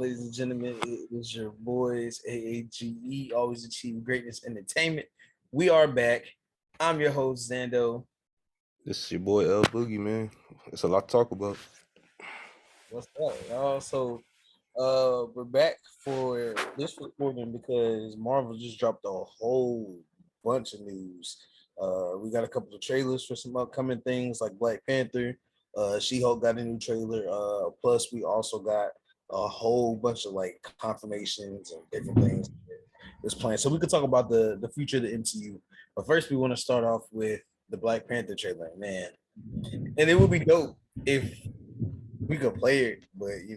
ladies and gentlemen. It is your boys, AAGE, Always Achieve Greatness Entertainment. We are back. I'm your host, Zando. This is your boy L Boogie, man. It's a lot to talk about. What's up, y'all? So, we're back for this recording because Marvel just dropped a whole bunch of news. We got a couple of trailers for some upcoming things like Black Panther. She-Hulk got a new trailer. Plus, we also got a whole bunch of like confirmations and different things that's planned. So we could talk about the future of the MCU. But first, we want to start off with the Black Panther trailer, man. And it would be dope if we could play it, but we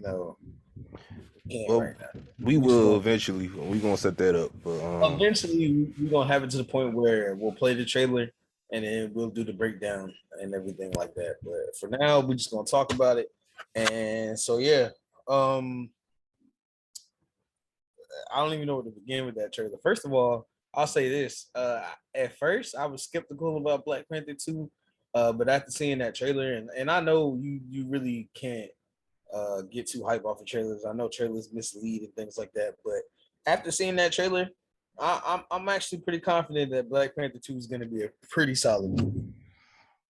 can't Well, right now. we will eventually. We're gonna set that up, but Eventually, we're gonna have it to the point where we'll play the trailer and then we'll do the breakdown and everything like that. But for now, we're just gonna talk about it. And so yeah, I don't even know where to begin with that trailer. First of all, I'll say this. At first, I was skeptical about Black Panther 2, but after seeing that trailer, and I know you really can't get too hype off of trailers. I know trailers mislead and things like that, but after seeing that trailer, I'm actually pretty confident that Black Panther 2 is going to be a pretty solid movie.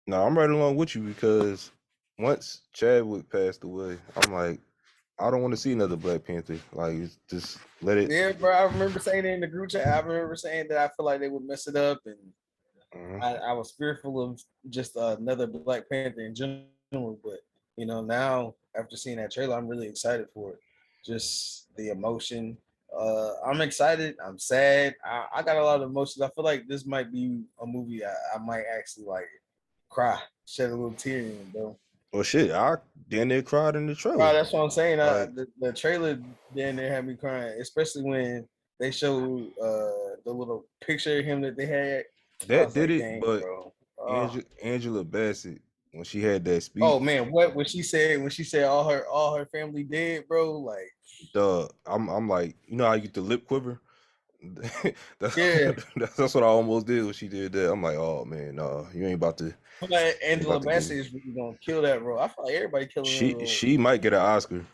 no, I'm right along with you because once Chadwick passed away, I'm like, I don't want to see another Black Panther. Like, just let it. Yeah, bro. I remember saying it in the group chat. I remember saying that I feel like they would mess it up, and I was fearful of just another Black Panther in general. But now after seeing that trailer, I'm really excited for it. Just the emotion. I'm excited. I'm sad. I got a lot of emotions. I feel like this might be a movie I might actually like cry, shed a little tear in, bro. Well, shit, I damn near cried in the trailer. Bro, that's what I'm saying. Like, The trailer then they had me crying, especially when they showed the little picture of him that they had. I that was did like, it, dang, but bro. Angela Bassett when she had that speech. Oh man, what when she said all her family dead, bro? Like, I'm like, you know how you get the lip quiver? that's yeah. that's what I almost did when she did that. I'm like, oh man, no, you ain't about to. I feel like You ain't Angela about to get Bassett me. is really gonna kill that role. I feel like everybody killing that role. She might get an Oscar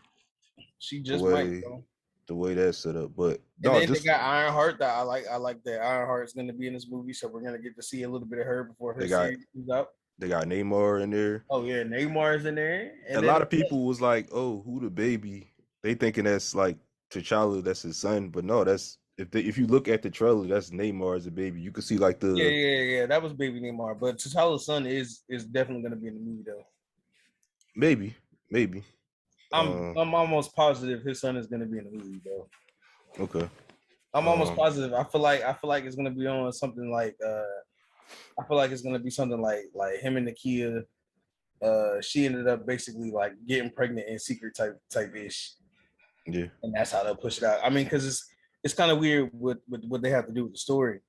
She the just might, way bro. the way that's set up, but And no, then they just got Ironheart that I like. I like that Ironheart's gonna be in this movie, so we're gonna get to see a little bit of her before her they got series comes out. they got Neymar in there. Oh yeah, Neymar's in there, A and then lot of people was like, oh, who the baby? They thinking that's like T'Challa, that's his son, but no, that's if you look at the trailer, that's Neymar as a baby. You can see like the yeah. That was Baby Neymar, but T'Challa's son is definitely gonna be in the movie though. maybe. I'm almost positive his son is gonna be in the movie though. Okay. I'm almost Um, positive. I feel like it's gonna be on something like I feel like it's gonna be something like him and Nakia. She ended up basically like getting pregnant in secret type ish, yeah. and that's how they'll push it out. I mean, because it's kind of weird with what they have to do with the story.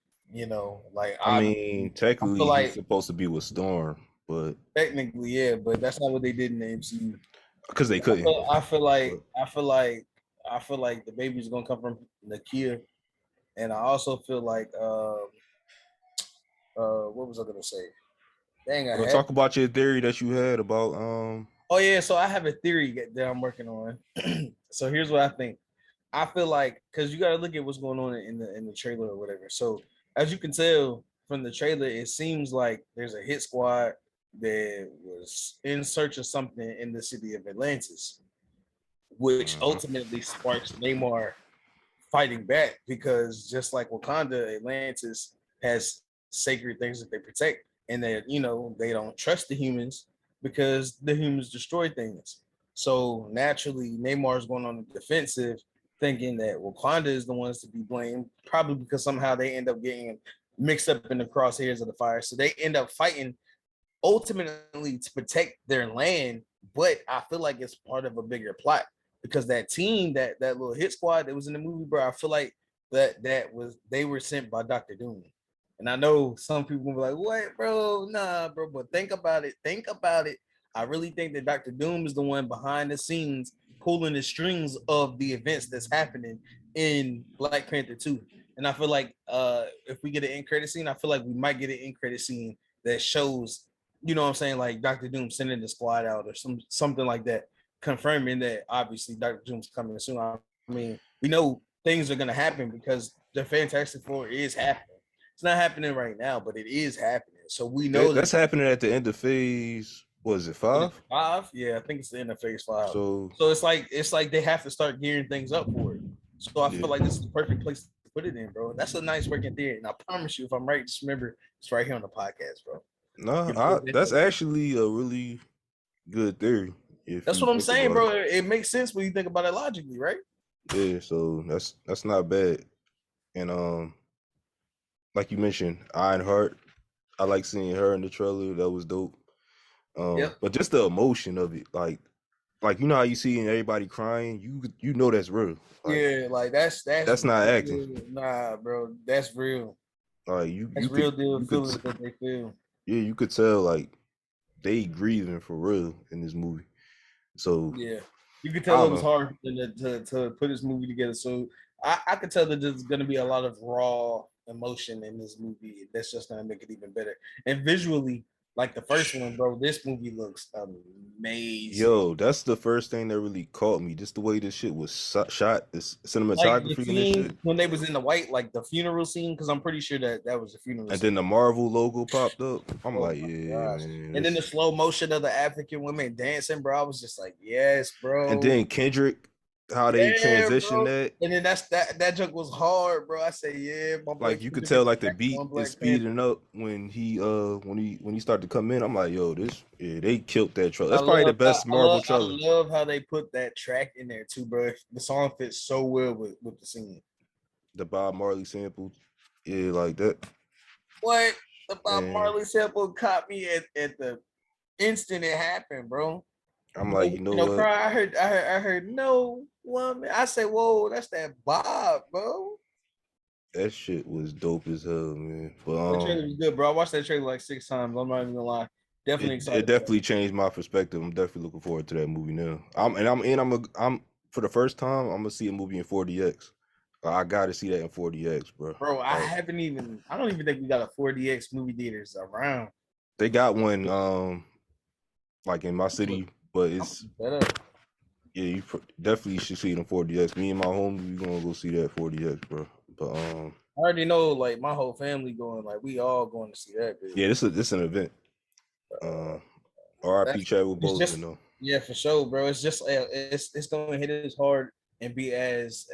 Like I mean, I feel technically he's like supposed to be with Storm, but technically, yeah, but that's not what they did in the MCU. because they couldn't. I feel like But I feel like I feel like the baby's gonna come from Nakia, and I also feel like what was I gonna say? Dang, I well, had. talk about your theory that you had about Oh yeah, so I have a theory that I'm working on. So here's what I think. I feel like because you got to look at what's going on in the trailer or whatever. So as you can tell from the trailer, it seems like there's a hit squad that was in search of something in the city of Atlantis, which ultimately sparks Neymar fighting back because just like Wakanda, Atlantis has sacred things that they protect, and that they don't trust the humans because the humans destroy things. So naturally, Neymar's going on the defensive, thinking that Wakanda is the ones to be blamed, probably because somehow they end up getting mixed up in the crosshairs of the fire. So they end up fighting ultimately to protect their land, but I feel like it's part of a bigger plot because that team, that little hit squad that was in the movie, bro, I feel like that was they were sent by Dr. Doom. And I know some people will be like, what, bro? Nah, bro, but think about it. Think about it. I really think that Dr. Doom is the one behind the scenes pulling the strings of the events that's happening in Black Panther 2. And I feel like if we get an end credit scene, I feel like we might get an end credit scene that shows, you know what I'm saying, like Dr. Doom sending the squad out or something like that. confirming that obviously Dr. Doom's coming soon. I mean, we know things are gonna happen because the Fantastic Four is happening. It's not happening right now, but it is happening. So we know That's that happening at the end of phase. Was it 5? 5. Yeah, I think it's the end of Phase 5. So So it's like they have to start gearing things up for it. So I yeah. feel like this is the perfect place to put it in, bro. That's a nice working theory, and I promise you, if I'm right, just remember it's right here on the podcast, bro. No, that's actually a really good theory. If That's you what I'm think saying, about bro. It makes sense when you think about it logically, right? it. Yeah, so that's not bad. And like you mentioned, Ironheart. I like seeing her in the trailer. That was dope. Yep. But just the emotion of it, like you know how you see everybody crying, you know that's real. Like Yeah, like that's not acting. real. Nah, bro, that's real. Like That's real deal feelings that they feel. yeah, you could tell like they grieving for real in this movie. So Yeah, you could I tell it don't was know. hard for them to put this movie together. So I could tell that there's going to be a lot of raw emotion in this movie. That's just going to make it even better. And visually, like the first one, bro, this movie looks amazing. Yo, that's the first thing that really caught me. Just the way this shit was shot, this Like the cinematography and this shit. scene when they was in the white, like the funeral scene, because I'm pretty sure that was a funeral And scene. then the Marvel logo popped up. I'm Oh like, my yeah, gosh. man. And then the slow motion of the African women dancing, bro. I was just like, yes, And bro. then Kendrick, how they Yeah, transitioned bro. that. And then that joke was hard, bro. I say, yeah, my boy Like you could Kendrick tell like the back beat on is Black Panther. speeding up when he started to come in. I'm like, yo, they killed that trailer. I That's probably the love best Marvel I trailer. love how they put that track in there too, bro. The song fits so well with the scene. The Bob Marley sample. Yeah, like that. What the Bob And Marley sample caught me at the instant it happened, bro. I'm like, you know what? Cry. I heard no woman. I say, whoa, that's that Bob, bro. That shit was dope as hell, man. That But trailer was good, bro. I watched that trailer like 6 times. I'm not even gonna lie. Definitely it excited for definitely changed my perspective. I'm definitely looking forward to that movie now. I'm for the first time I'm gonna see a movie in 4DX. I gotta see that in 4DX, bro. that. Bro, I Like, don't even think we got a 4DX movie theaters around. they got one like in my city, but it's yeah, you definitely should see it in 4DX. Me and my homie, we gonna go see that 4DX, bro. But I already know, like my whole family going, like we all going to see that. Bitch. yeah, this an event. R.I.P. Chadwick It's Boseman, just though. yeah, for sure, bro. It's just it's gonna hit as hard and be as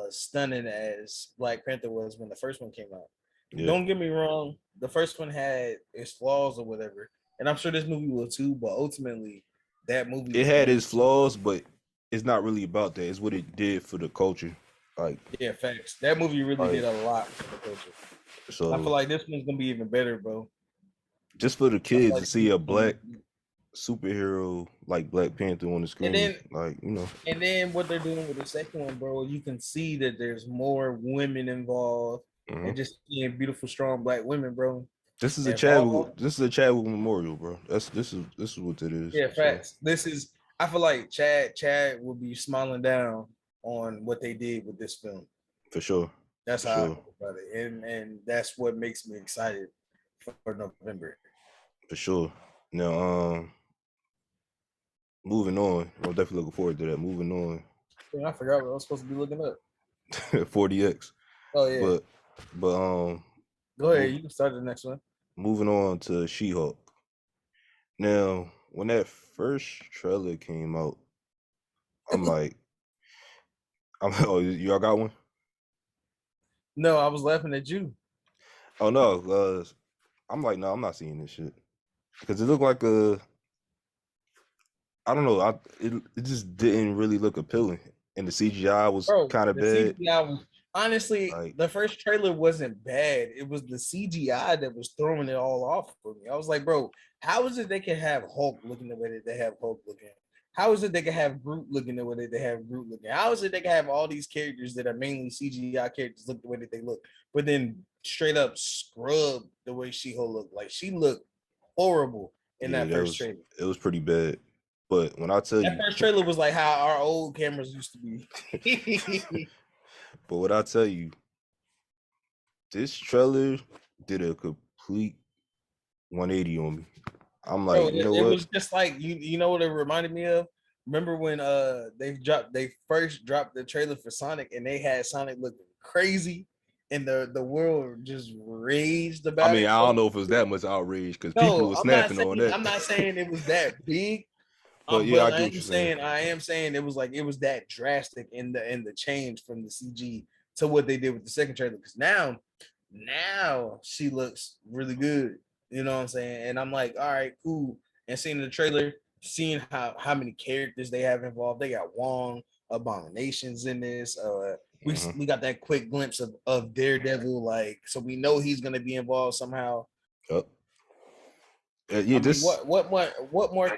stunning as Black Panther was when the first one came out. Yeah, Don't get me wrong, the first one had its flaws or whatever, and I'm sure this movie will too. But ultimately, that movie it was had made. its flaws, but it's not really about that. It's what it did for the culture. Like, Yeah, facts. That movie really like did a lot for the culture. so. I feel like this one's gonna be even better, bro. Just for the I feel kids like to see a black superhero like Black Panther on the screen, then like, you know. And then what they're doing with the second one, bro, you can see that there's more women involved and just seeing beautiful, strong black women, bro. This is a Involved. Chadwick memorial, bro. This is what it is. Yeah, So facts. This is I feel like Chad will be smiling down on what they did with this film. for sure. That's For how I sure. feel about it. And that's what makes me excited for November. For sure. Now, moving on. I'm definitely looking forward to that. Moving on. Man, I forgot what I was supposed to be looking up. 40X. Oh yeah. But Go ahead, you can start the next one. moving on to She-Hulk. Now, when that first trailer came out, I'm like, oh, y'all got one? No, I was laughing at you. Oh no, I'm like, no, I'm not seeing this shit because it looked like I don't know, it just didn't really look appealing, and the CGI was kind of bad. CGI was honestly Like, the first trailer wasn't bad. It was the CGI that was throwing it all off for me. I was like, bro, how is it they can have Hulk looking the way that they have Hulk looking? How is it they can have Groot looking the way that they have Groot looking? How is it they can have all these characters that are mainly CGI characters look the way that they look, but then straight up scrub the way She-Hulk looked? Like she looked horrible in yeah, that first trailer. it was pretty bad. But when I tell That you, first trailer was like how our old cameras used to be. but what I tell you, this trailer did a complete 180 on me. I'm like, Bro, you know it what? was just like you know what it reminded me of? remember when they first dropped the trailer for Sonic and they had Sonic looking crazy and the world just raged about I mean, it. I don't know if it was that much outrage because people No, were snapping on that. I'm not saying it was that big. But yeah, But I get what you're saying. I am saying it was that drastic in the change from the CG to what they did with the second trailer. Because now she looks really good. You know what I'm saying? And I'm like, all right, cool. And seeing the trailer, seeing how many characters they have involved. They got Wong, Abominations in this. We got that quick glimpse of Daredevil, like, so we know he's gonna be involved somehow. Yep. Yeah, what more?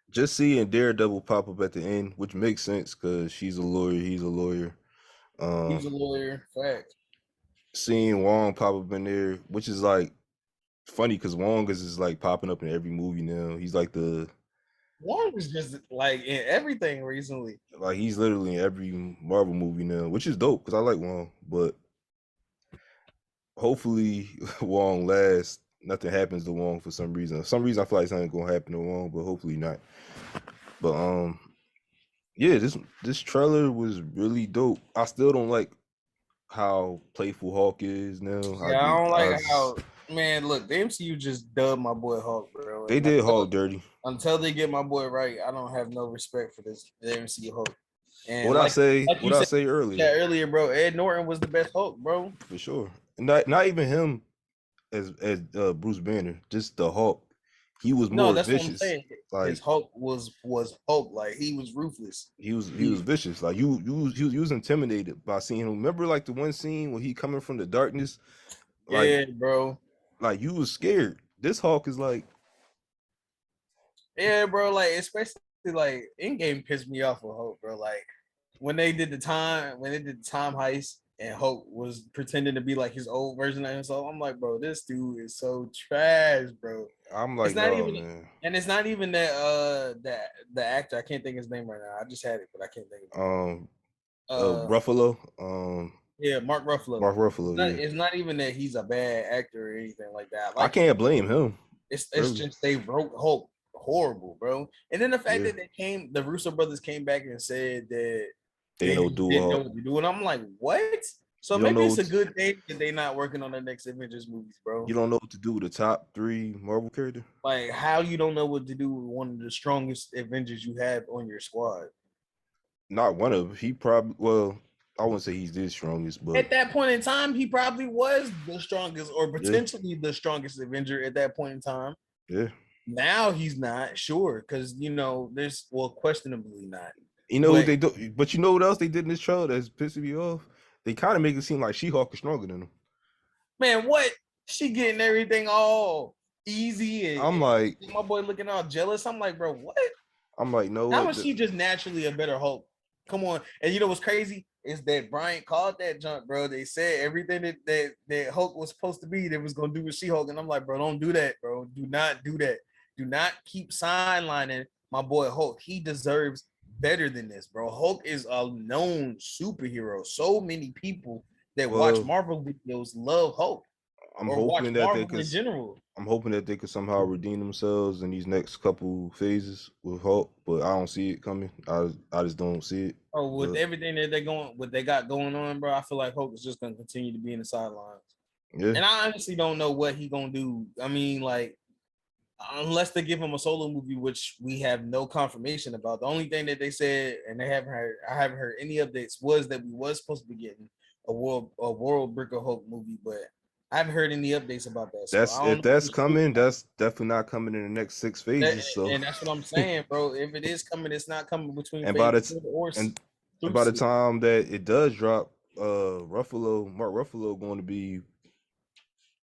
Just seeing Daredevil pop up at the end, which makes sense because she's a lawyer, he's a lawyer. He's a lawyer, fact. Seeing Wong pop up in there, which is like funny because Wong is like popping up in every movie now. He's like Wong was just like in everything recently. Like he's literally in every Marvel movie now, which is dope because I like Wong. But hopefully Wong lasts. Nothing happens to Wong for some reason. For some reason I feel like something's gonna happen to Wong, but hopefully not. But yeah, this trailer was really dope. I still don't like how playful Hulk is now. Yeah, I don't like how, man, look, the MCU just dubbed my boy Hulk, bro. They did Hulk dirty. Until they get my boy right, I don't have no respect for the MCU Hulk. And what I say earlier. Yeah, earlier, bro. Ed Norton was the best Hulk, bro. For sure. Not even him as Bruce Banner, just the Hulk. He was more vicious. What I'm saying. Like his Hulk was Hulk, like he was ruthless. He was vicious. Like you was intimidated by seeing him. Remember like the one scene when he coming from the darkness? Like, yeah, bro. Like you was scared. This Hulk is like, yeah, bro. Like especially like Endgame pissed me off with Hulk, bro. Like when they did the time heist and Hulk was pretending to be like his old version of himself. I'm like, bro, this dude is so trash, bro. I'm like, man. And it's not even that the actor. I can't think of his name right now. I just had it, but I can't think of it. Ruffalo. Yeah, Mark Ruffalo. It's not even that he's a bad actor or anything like that. I can't blame him. It's just they wrote Hulk horrible, bro. And then the fact that the Russo brothers came back and said that they didn't know what to do, and I'm like, what? So maybe it's a good thing that they're not working on the next Avengers movies, bro. You don't know what to do with the top 3 Marvel character? Like, how you don't know what to do with one of the strongest Avengers you have on your squad? Not one of them. He probably, well, I wouldn't say he's the strongest, but at that point in time, he probably was the strongest or potentially the strongest Avenger at that point in time. Yeah. Now he's not, sure, because, questionably not. You know what they do, but you know what else they did in this trailer that's pissing me off? They kind of make it seem like She-Hulk is stronger than him. Man, what? She getting everything all easy, and I'm like, my boy looking all jealous. I'm like, bro, what? I'm like, no. How is she just naturally a better Hulk? Come on. And you know what's crazy is that Bryant called that junk, bro. They said everything that Hulk was supposed to be, they was gonna do with She-Hulk, and I'm like, bro, don't do that, bro. Do not do that. Do not keep sidelining my boy Hulk. He deserves better than this, bro. Hulk is a known superhero. So many people that watch Marvel videos love Hulk. I'm hoping that they could, in general. I'm hoping that they could somehow redeem themselves in these next couple phases with Hulk, but I don't see it coming. I just don't see it. Oh, with everything that they got going on, bro, I feel like Hulk is just gonna continue to be in the sidelines. Yeah. And I honestly don't know what he gonna do. I mean, like, unless they give him a solo movie, which we have no confirmation about. The only thing that they said, and I haven't heard any updates, was that we was supposed to be getting a World Bricker Hulk movie, but I haven't heard any updates about that. So if that's coming, that's definitely not coming in the next 6 phases. And that's what I'm saying, bro. If it is coming, it's not coming between. And by the time that it does drop, Mark Ruffalo going to be,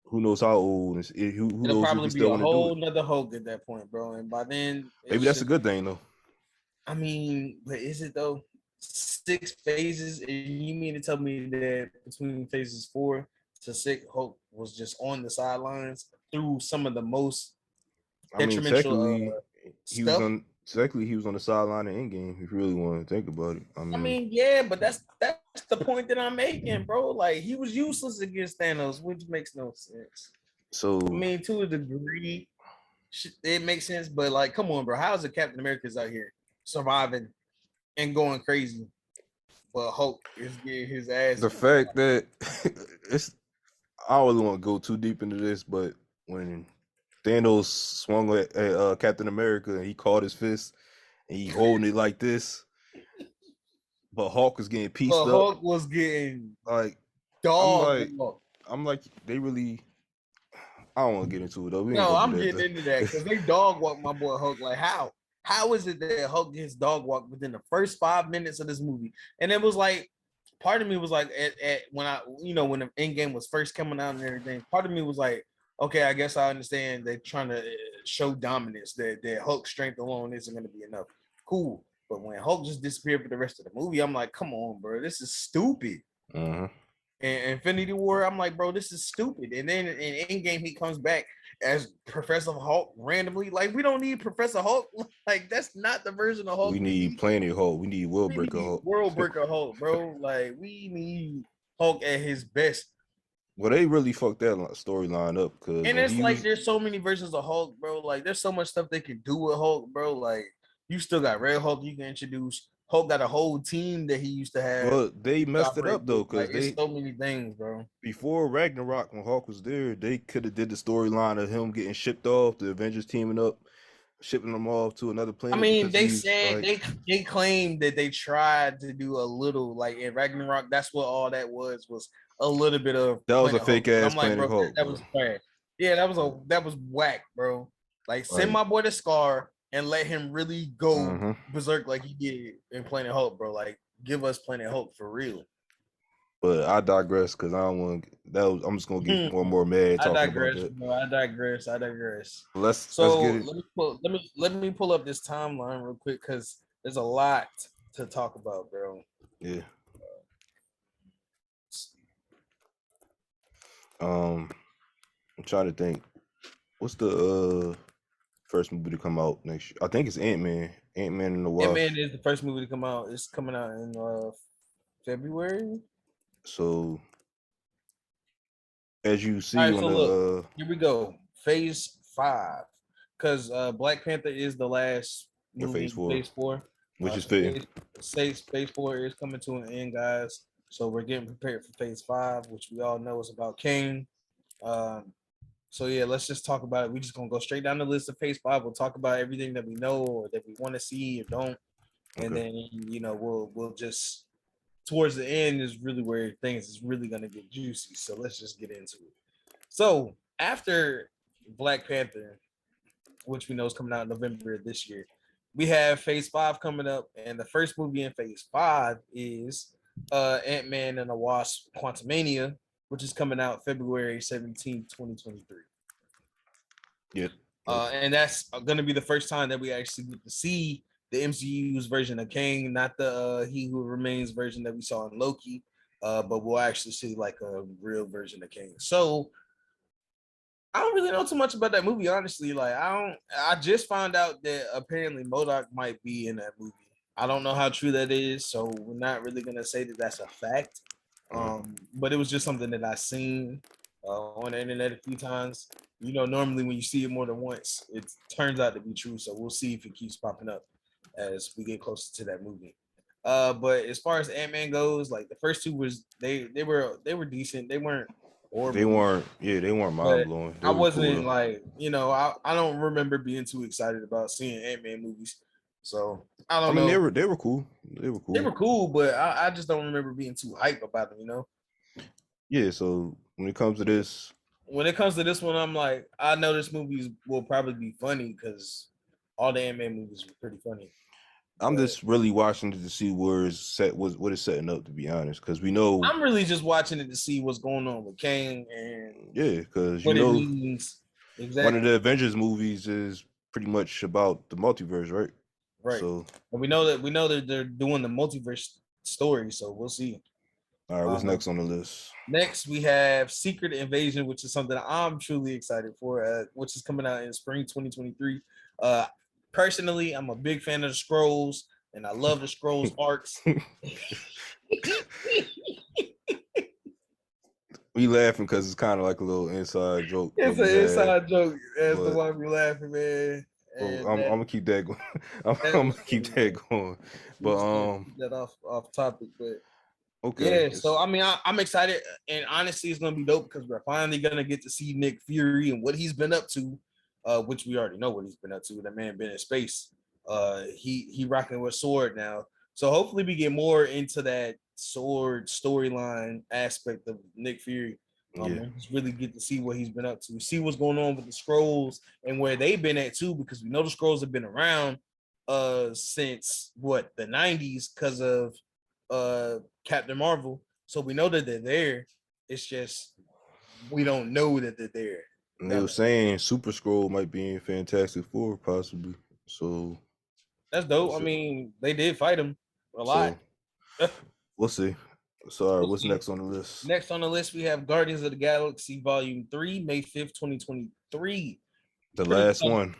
who knows how old? Who It'll knows probably be a whole nother Hulk at that point, bro. And by then, maybe that's a good thing, though. I mean, but is it though? 6 phases? And you mean to tell me that between phases 4 to 6, Hulk was just on the sidelines through some of the most detrimental stuff? Technically, he was on the sideline in Endgame, if you really want to think about it. I mean, yeah, but that's the point that I'm making, bro. Like, he was useless against Thanos, which makes no sense. So, I mean, to a degree, it makes sense, but like, come on, bro. How is the Captain America's out here surviving and going crazy, but Hulk is getting his ass. The fact that it's, I don't really want to go too deep into this, but when Thanos swung at Captain America and he caught his fist and he holding it like this, but Hulk is getting pieced up. Hulk was getting like dog. I'm like they really. I don't want to get into it though. No, I'm getting into that because they dog walk my boy Hulk. Like how? How is it that Hulk gets dog walked within the first 5 minutes of this movie? And it was like, part of me was like, at when when the Endgame was first coming out and everything, part of me was like, okay, I guess I understand they're trying to show dominance, that Hulk's strength alone isn't going to be enough. Cool. But when Hulk just disappeared for the rest of the movie, I'm like, come on, bro, this is stupid. And Infinity War, I'm like, bro, this is stupid. And then in Endgame, he comes back as Professor Hulk randomly. Like, we don't need Professor Hulk. Like, that's not the version of Hulk. We need Planet Hulk. We need World Breaker Hulk. World Breaker Hulk, bro. Like, we need Hulk at his best. Well, they really fucked that storyline up. And it's like, there's so many versions of Hulk, bro. Like, there's so much stuff they can do with Hulk, bro. Like, you still got Red Hulk you can introduce. Hulk got a whole team that he used to have. Well, they messed it up though, because there's so many things, bro. Before Ragnarok, when Hulk was there, they could have did the storyline of him getting shipped off, the Avengers teaming up, shipping them off to another planet. I mean, they said they claimed that they tried to do a little, like in Ragnarok. That's what all that was a little bit of. That was a fake ass Planet Hulk. That was bad. Yeah, that was whack, bro. Like, send my boy to Scar and let him really go berserk like he did in Planet Hulk, bro. Like, give us Planet Hulk for real. But I digress because I don't want that. I'm just gonna get more mad. I digress, bro. I digress. Let's get it. Let me pull up this timeline real quick because there's a lot to talk about, bro. Yeah. I'm trying to think. What's the first movie to come out next year? I think it's Ant-Man. Ant-Man and the Wasp. Ant-Man is the first movie to come out. It's coming out in February. So, as you see, look, here we go. Phase 5, because Black Panther is the last movie. Phase 4, which is fitting. Phase 4 is coming to an end, guys. So we're getting prepared for Phase 5, which we all know is about Kang. So yeah, let's just talk about it. We're just gonna go straight down the list of Phase 5. We'll talk about everything that we know or that we want to see or don't, and then we'll just towards the end is really where things is really gonna get juicy. So let's just get into it. So after Black Panther, which we know is coming out in November of this year, we have Phase 5 coming up, and the first movie in Phase 5 is Ant-Man and the Wasp: Quantumania, which is coming out February 17th, 2023. Yeah. And that's going to be the first time that we actually get to see the MCU's version of Kang, not the He Who Remains version that we saw in Loki, but we'll actually see like a real version of Kang. So I don't really know too much about that movie, honestly. Like, I just found out that apparently MODOK might be in that movie. I don't know how true that is, so we're not really going to say that that's a fact. But it was just something that I seen on the internet a few times. Normally when you see it more than once, it turns out to be true. So we'll see if it keeps popping up as we get closer to that movie. But as far as Ant-Man goes, like the first two was they were decent. They weren't horrible. They weren't mind blowing. I wasn't cool. Like, I don't remember being too excited about seeing Ant-Man movies. So I don't know. They were cool. They were cool, but I just don't remember being too hype about them, Yeah, so when it comes to this one, I'm like, I know this movie will probably be funny because all the Ant-Man movies were pretty funny. I'm just really watching it to see what it's setting up, to be honest, because we know. I'm really just watching it to see what's going on with Kang and because what it means. Exactly. One of the Avengers movies is pretty much about the multiverse, right? Right. So, and we know that they're doing the multiverse story, so we'll see. All right, what's next on the list? Next, we have Secret Invasion, which is something I'm truly excited for, which is coming out in spring 2023. Personally, I'm a big fan of the Skrulls, and I love the Skrulls arcs. We laughing because it's kind of like a little inside joke. It's an inside joke. That's the one we laughing, man. and I'm gonna keep that going. I'm gonna keep that going. But keep that off topic, but okay. yeah. So I mean, I'm excited, and honestly, it's gonna be dope because we're finally gonna get to see Nick Fury and what he's been up to, which we already know what he's been up to. That man been in space. He rocking with sword now. So hopefully we get more into that sword storyline aspect of Nick Fury. And just really get to see what he's been up to, see what's going on with the Skrulls and where they've been at too, because we know the Skrulls have been around since what, the 90s, because of Captain Marvel. So we know that they're there. It's just we don't know that they're there. And they were saying Super Skrull might be in Fantastic Four possibly. So that's dope. I mean, they did fight him a lot. We'll see. So what's next on the list? Next on the list, we have Guardians of the Galaxy Volume 3, May 5th, 2023. The last one.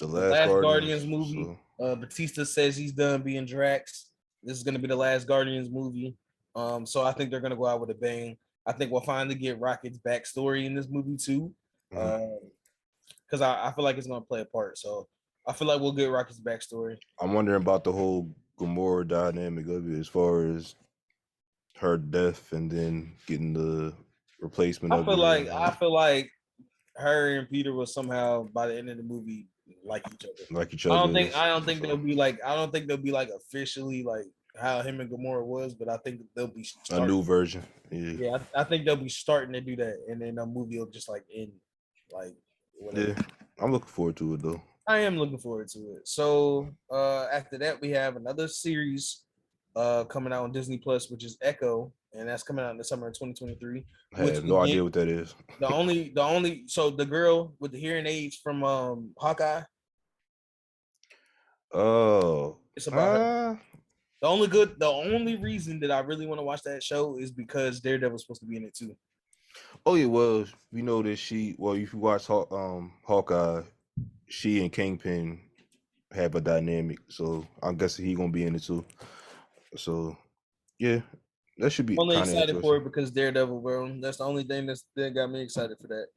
The last Guardians movie. So. Batista says he's done being Drax. This is going to be the last Guardians movie. So I think they're going to go out with a bang. I think we'll finally get Rocket's backstory in this movie too. Because I feel like it's going to play a part. So I feel like we'll get Rocket's backstory. I'm wondering about the whole Gamora dynamic of it as far as her death and then getting the replacement of it. I feel like her and Peter will somehow by the end of the movie like each other. I don't think they'll be like officially like how him and Gamora was, but I think they'll be a new version. Yeah, I think they'll be starting to do that, and then the movie will just like end like whatever. Yeah, I'm looking forward to it though. I am looking forward to it. So after that, we have another series coming out on Disney Plus, which is Echo, and that's coming out in the summer of 2023. I have no idea what that is. So the girl with the hearing aids from Hawkeye. Oh, it's about her. The only reason that I really want to watch that show is because Daredevil's supposed to be in it too. Oh yeah, well, we know that if you watch Hawkeye, she and Kingpin have a dynamic, so I'm guessing he's gonna be in it too. So yeah, that should be. I'm only excited for it because Daredevil, bro. That's the only thing that got me excited for that.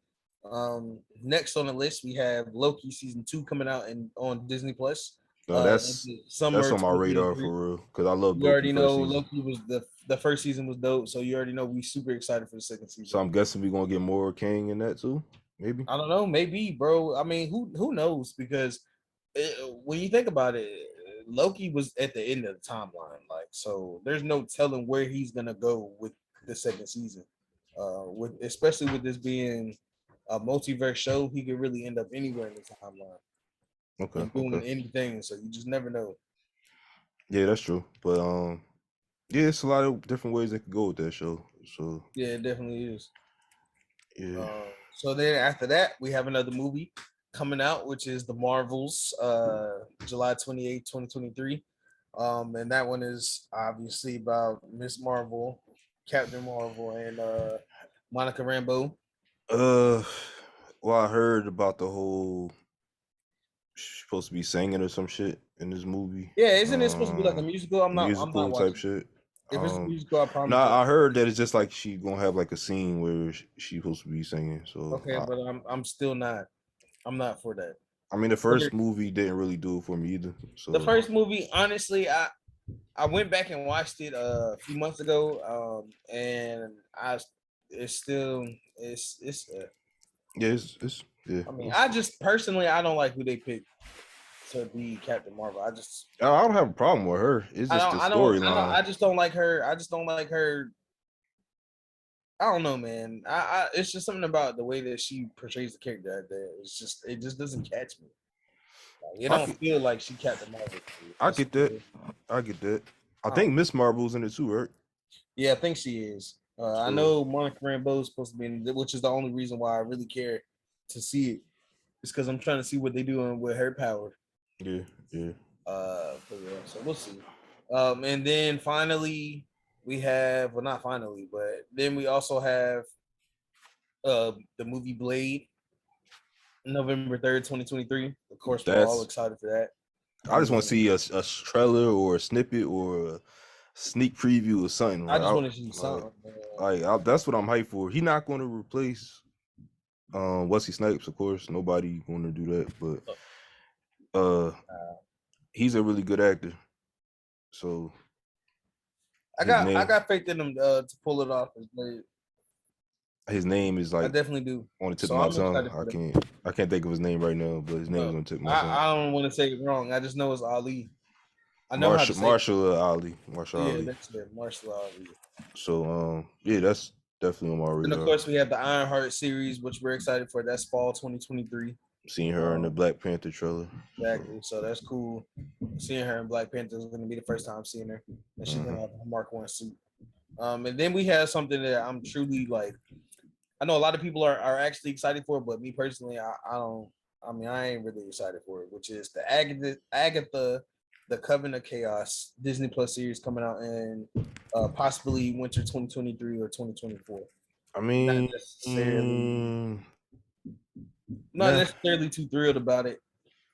Next on the list, we have Loki Season 2 coming out on Disney Plus. No, that's on my radar for real because I love. You already know Loki was the first season was dope, so you already know we super excited for the second season. So I'm guessing we're gonna get more King in that too. Maybe I don't know, maybe, bro. I mean, who knows? Because when you think about it, Loki was at the end of the timeline, like, so there's no telling where he's gonna go with the second season. Especially with this being a multiverse show, he could really end up anywhere in the timeline. Okay. Doing anything, so you just never know. Yeah, that's true. But yeah, it's a lot of different ways they could go with that show. So yeah, it definitely is. Yeah. So then after that, we have another movie coming out, which is The Marvels, July 28, 2023. And that one is obviously about Miss Marvel, Captain Marvel, and Monica Rambeau. Well, I heard about the whole she's supposed to be singing or some shit in this movie. Yeah, isn't it supposed to be like a musical? I'm not type shit. If it's a musical, I promise. No, I heard that it's just like she gonna have like a scene where she's supposed to be singing. So okay, but I'm still not. I'm not for that. I mean, the first movie didn't really do it for me either. So the first movie, honestly, I went back and watched it a few months ago, and it's yeah. I mean, I just personally I don't like who they picked to be Captain Marvel. I don't have a problem with her. It's just the storyline. I just don't like her. I don't know, man. It's just something about the way that she portrays the character out there. It just doesn't catch me. Like, it don't feel like she Captain Marvel. I get that. I think Miss Marvel's in it too, right? Yeah, I think she is. I know Monica Rambeau is supposed to be in it, which is the only reason why I really care to see it. It's because I'm trying to see what they're doing with her power. Yeah. So we'll see. And then finally we have, well, not finally, but then we also have the movie Blade, November 3rd, 2023. Of course, we're all excited for that. I just want to see a trailer or a snippet or a sneak preview or something. Right? I just want to see something. That's what I'm hyped for. He's not going to replace Wesley Snipes, of course. Nobody going to do that, but He's a really good actor. So I got faith in him to pull it off. His name is I like definitely do. on the tip So of my I'm tongue. excited. I can't think of his name right now, but his name is on the tip of my tongue. I don't want to say it wrong. I just know it's Ali. I know how to say Marshall Ali. Yeah, that's it. Marshall Ali. So yeah, that's definitely on my radar. And of course, we have the Ironheart series, which we're excited for. That's fall 2023. Seeing her in the Black Panther trailer. Exactly. So that's cool. Seeing her in Black Panther is going to be the first time seeing her, and she's going to have a Mark I suit. And then we have something that I'm truly like. I know a lot of people are actually excited for it, but me personally, I don't. I mean, I ain't really excited for it, which is the Agatha, the Coven of Chaos Disney Plus series coming out in possibly winter 2023 or 2024. I mean, not necessarily too thrilled about it.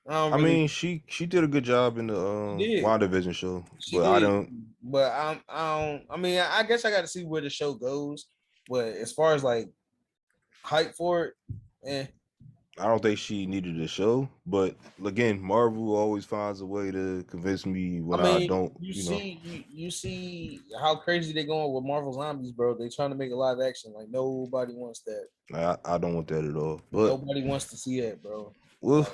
I mean, she did a good job in the WandaVision show, I don't. But I don't. I mean, I guess I got to see where the show goes. But as far as like hype for it, I don't think she needed a show, but again, Marvel always finds a way to convince me when I don't. You see how crazy they going with Marvel Zombies, bro. They trying to make a live action. Like nobody wants that. I don't want that at all. But nobody wants to see that, bro. We'll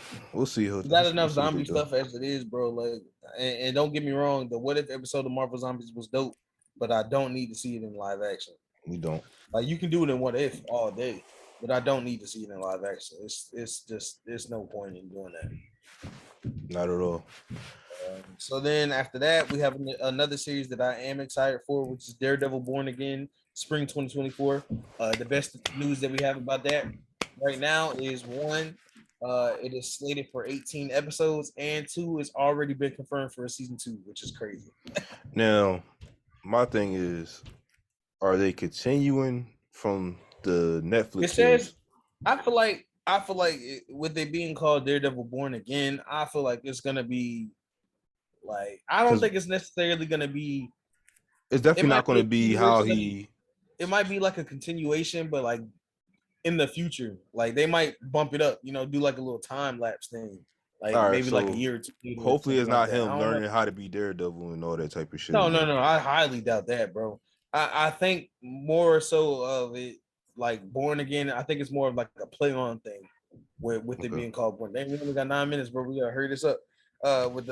see. You got enough zombie stuff as it is, bro. Like, and don't get me wrong, the What If episode of Marvel Zombies was dope, but I don't need to see it in live action. We don't. Like, you can do it in What If all day, but I don't need to see it in live action. It's just there's no point in doing that. Not at all. So then after that, we have another series that I am excited for, which is Daredevil Born Again, spring 2024. The best news that we have about that right now is one, it is slated for 18 episodes, and two, it's already been confirmed for a season 2, which is crazy. Now, my thing is, are they continuing from the Netflix? It says, I feel like with it being called Daredevil Born Again, I feel like it's gonna be like, I don't think it's necessarily gonna be. It's definitely not going to be how he. It might be like a continuation, but like in the future, like they might bump it up, do like a little time lapse thing, like maybe like a year or two. Hopefully, it's not him learning how to be Daredevil and all that type of shit. No. I highly doubt that, bro. I think more so of it like Born Again. I think it's more of like a play on thing with it being called Born. We only got 9 minutes, bro. We gotta hurry this up. With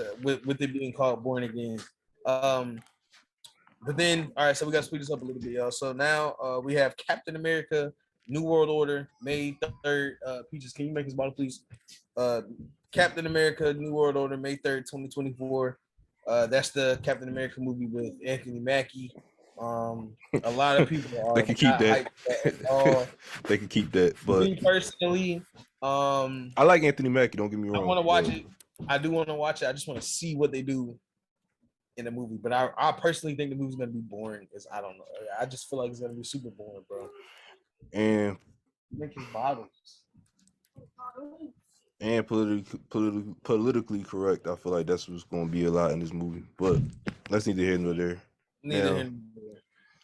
it being called Born Again. But then, all right, so we got to speed this up a little bit, y'all. So now we have Captain America, New World Order, May 3rd. Peaches, can you make this bottle, please? Captain America, New World Order, May 3rd, 2024. That's the Captain America movie with Anthony Mackie. A lot of people are. They can keep that. They can keep that. But me personally, I like Anthony Mackie. Don't get me wrong. I want to watch it. I do want to watch it. I just want to see what they do in the movie. But I personally think the movie's gonna be boring because I don't know. I just feel like it's gonna be super boring, bro. And making bottles. And politically correct. I feel like that's what's going to be a lot in this movie. But let's neither here nor there.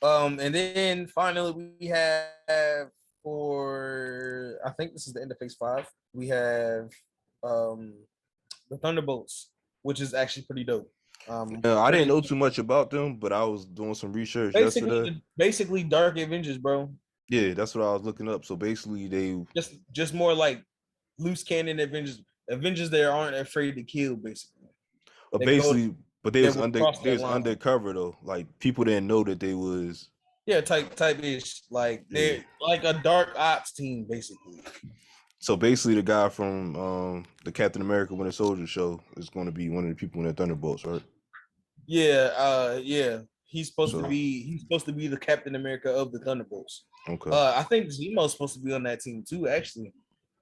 And then finally we have for, I think this is the end of Phase 5. We have the Thunderbolts, which is actually pretty dope. I didn't know too much about them, but I was doing some research yesterday. Basically, Dark Avengers, bro. Yeah, that's what I was looking up. So basically, they just more like loose cannon Avengers that aren't afraid to kill, basically. But they was undercover though. Like people didn't know that they was type ish. Like they're like a dark ops team, basically. So basically, the guy from the Captain America Winter Soldier show is going to be one of the people in the Thunderbolts, right? Yeah. He's supposed to be the Captain America of the Thunderbolts. Okay. I think Zemo's supposed to be on that team too, actually.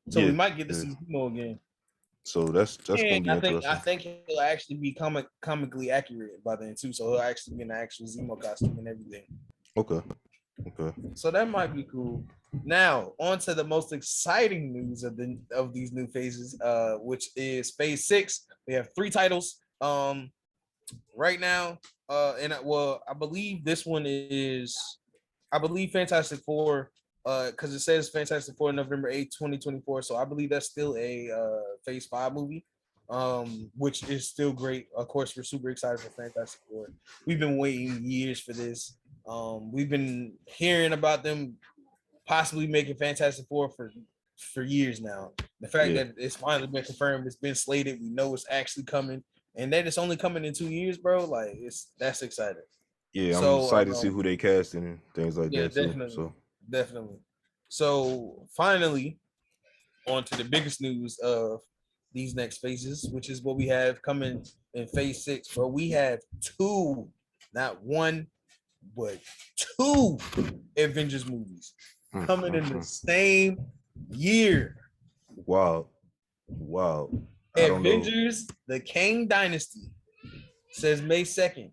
So we might get to see Zemo again. So that's going to be interesting. I think he'll actually be comically accurate by then too. So he'll actually be in the actual Zemo costume and everything. Okay. So that might be cool. Now on to the most exciting news of these new phases, which is Phase 6. We have 3 titles. Right now, I believe this one is, Fantastic Four, because it says Fantastic Four November 8th, 2024. So I believe that's still a Phase 5 movie. which is still great. Of course, we're super excited for Fantastic Four. We've been waiting years for this. We've been hearing about them possibly making Fantastic Four for years now. The fact that it's finally been confirmed, it's been slated, we know it's actually coming, and that it's only coming in 2 years, bro. Like that's exciting. Yeah, I'm excited to see who they casting and things like that too. Definitely. So finally, on to the biggest news of these next phases, which is what we have coming in phase 6. Bro, we have 2, not 1, but 2 Avengers movies coming in the same year. Wow. Avengers, the Kang Dynasty says May 2nd,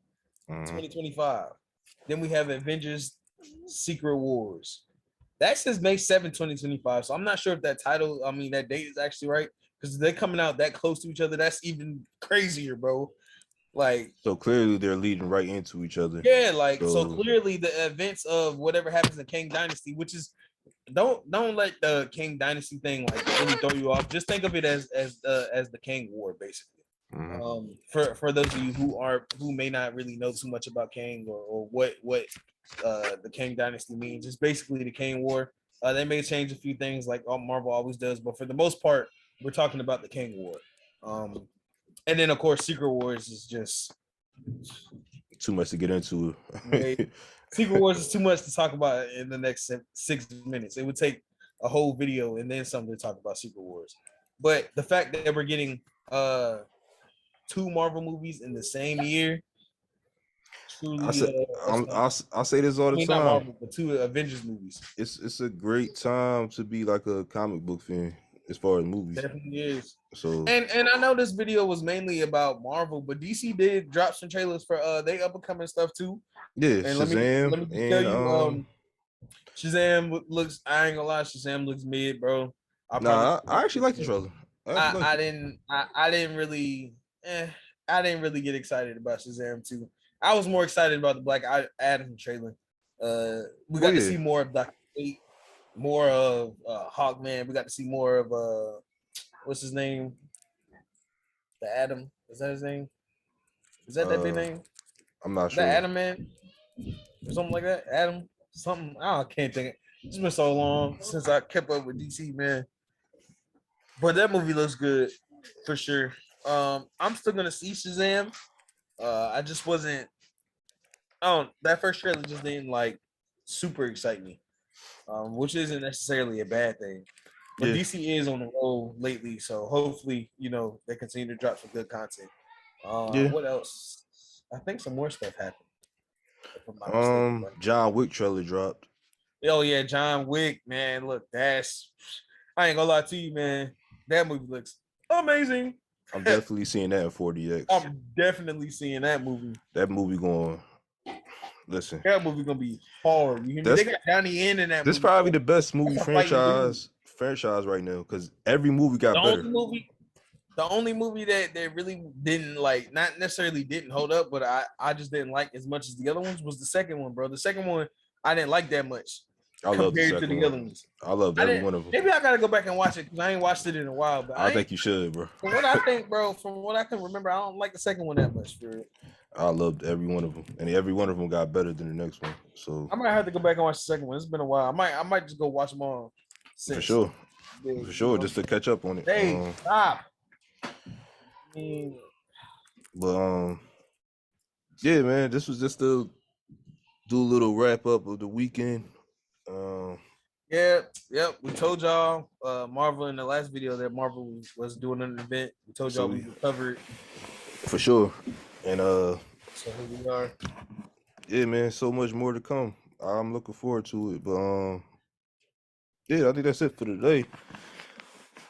2025. Then we have Avengers Secret Wars. That says May 7th, 2025. So I'm not sure if that date is actually right, because they're coming out that close to each other. That's even crazier, bro. Like, so clearly they're leading right into each other. Yeah, like so clearly the events of whatever happens in Kang Dynasty, which is don't let the Kang Dynasty thing like really throw you off. Just think of it as the Kang War, basically. For those of you who may not really know too much about Kang or what the Kang Dynasty means, it's basically the Kang War. They may change a few things like Marvel always does, but for the most part, we're talking about the Kang War. And then of course, Secret Wars is just too much to get into. Secret Wars is too much to talk about in the next 6 minutes. It would take a whole video and then something to talk about Secret Wars. But the fact that we're getting 2 Marvel movies in the same year, truly, I'll say this all the time. Not Marvel, but 2 Avengers movies. It's a great time to be like a comic book fan as far as movies. Definitely is. So and I know this video was mainly about Marvel, but DC did drop some trailers for they up and coming stuff too. Yeah, and Shazam. Let me tell you, Shazam looks. I ain't gonna lie, Shazam looks mid, bro. I actually like the trailer. I didn't really get excited about Shazam 2. I was more excited about the Black Adam trailer. We got to see more of Dr. Fate, more of Hawkman. We got to see more of what's his name? The Atom. Is that his name? Is that big name? I'm not sure. The Atom Man? Or something like that? Adam? Something. I can't think. It's been so long since I kept up with DC, man. But that movie looks good for sure. I'm still gonna see Shazam. I just wasn't. That first trailer just didn't like super excite me, which isn't necessarily a bad thing. But DC is on the roll lately, so hopefully, they continue to drop some good content. What else? I think some more stuff happened. John Wick trailer dropped. Oh yeah, John Wick, man. Look, I ain't gonna lie to you, man. That movie looks amazing. I'm definitely seeing that in 4DX. I'm definitely seeing that movie. That movie going. Listen, that movie gonna be hard. You hear me? They got Donnie Yen in that movie. This is probably the best movie franchise right now because every movie got better. The only movie that really didn't like, not necessarily didn't hold up, but I just didn't like as much as the other ones was the second one, bro. The second one I didn't like that much. I love the second one. I love every one of them. Maybe I gotta go back and watch it because I ain't watched it in a while. But I think you should, bro. From what I think, bro, from what I can remember, I don't like the second one that much. I loved every one of them, and every one of them got better than the next one. So I might have to go back and watch the second one. It's been a while. I might just go watch them all. For sure, just to catch up on it. Hey, stop. But yeah, man, this was just to do a little wrap up of the weekend. Yep. We told y'all Marvel in the last video that Marvel was doing an event. We told y'all we would cover it. For sure. And so here we are. Yeah, man, so much more to come. I'm looking forward to it. But yeah, I think that's it for today.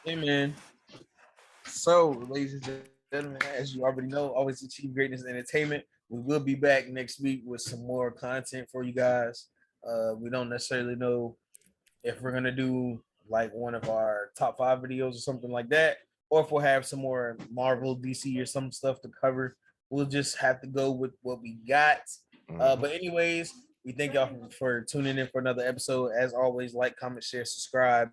Hey man. So, ladies and gentlemen, as you already know, always achieve greatness in entertainment. We will be back next week with some more content for you guys. We don't necessarily know if we're gonna do like one of our top 5 videos or something like that, or if we'll have some more Marvel, DC, or some stuff to cover. We'll just have to go with what we got. But anyways, we thank y'all for tuning in for another episode. As always, like, comment, share, subscribe.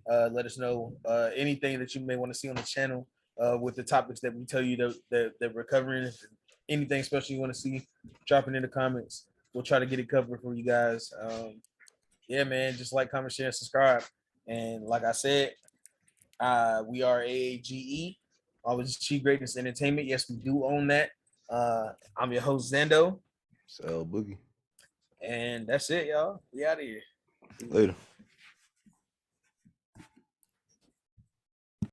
Let us know anything that you may want to see on the channel. with the topics that we tell you that we're covering. Anything special you want to see, drop it in the comments. We'll try to get it covered for you guys. Yeah, man, just like, comment, share, and subscribe. And like I said, we are AAGE, always achieve greatness entertainment. Yes, we do own that. I'm your host, Zando. Boogie. And that's it, y'all. We out of here. Later.